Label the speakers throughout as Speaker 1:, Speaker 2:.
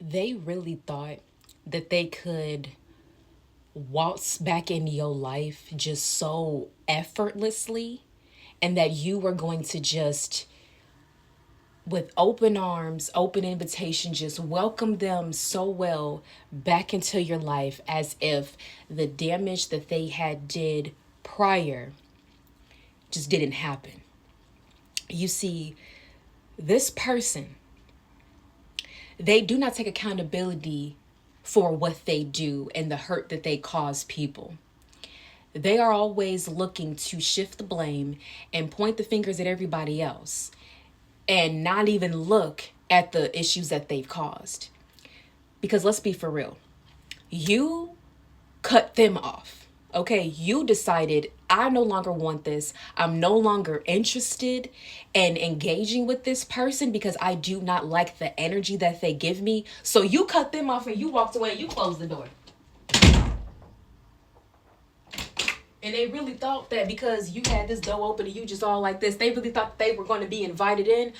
Speaker 1: They really thought that they could waltz back into your life just so effortlessly, and that you were going to just, with open arms, open invitation, just welcome them so well back into your life, as if the damage that they had did prior just didn't happen. You see, this person, they do not take accountability for what they do and the hurt that they cause people. They are always looking to shift the blame and point the fingers at everybody else, and not even look at the issues that they've caused. Because let's be for real, you cut them off. Okay, you decided, I no longer want this. I'm no longer interested in engaging with this person because I do not like the energy that they give me. So you cut them off and you walked away and you closed the door. And they really thought that because you had this door open and you just all like this, they really thought they were going to be invited in.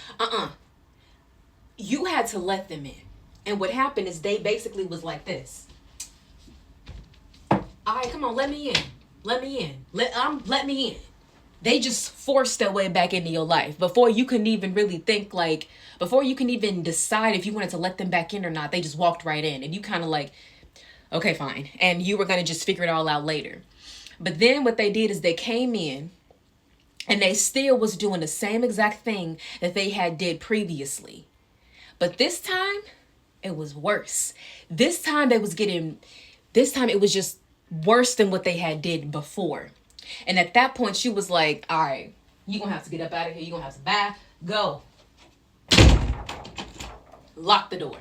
Speaker 1: You had to let them in. And what happened is they basically was like this. All right, come on, let me in. Let me in. Let me in. They just forced their way back into your life before you can even really think, like, before you can even decide if you wanted to let them back in or not. They just walked right in, and you kind of like, okay, fine. And you were going to just figure it all out later. But then what they did is they came in and they still was doing the same exact thing that they had did previously. But this time it was worse. This time it was just worse than what they had did before. And at that point she was like, all right, you're going to have to get up out of here. You're going to have to bye, go. Lock the door.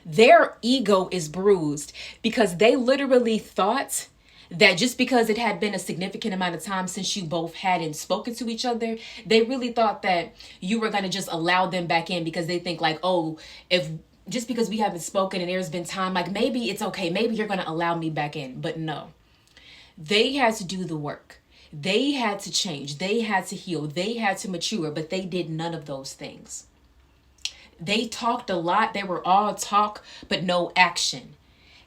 Speaker 1: Their ego is bruised because they literally thought that just because it had been a significant amount of time since you both hadn't spoken to each other, they really thought that you were going to just allow them back in because they think like, oh, if just because we haven't spoken and there's been time, like maybe it's okay. Maybe you're going to allow me back in. But no, they had to do the work. They had to change. They had to heal. They had to mature, but they did none of those things. They talked a lot. They were all talk, but no action.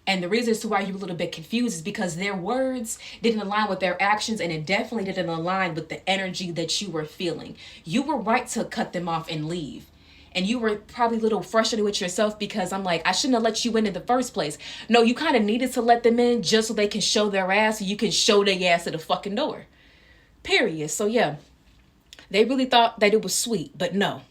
Speaker 1: And the reason as to why you're a little bit confused is because their words didn't align with their actions, and it definitely didn't align with the energy that you were feeling. You were right to cut them off and leave. And you were probably a little frustrated with yourself because I'm like, I shouldn't have let you in the first place. No, you kind of needed to let them in just so they can show their ass, so you can show their ass at the fucking door. Period. So yeah, they really thought that it was sweet, but no.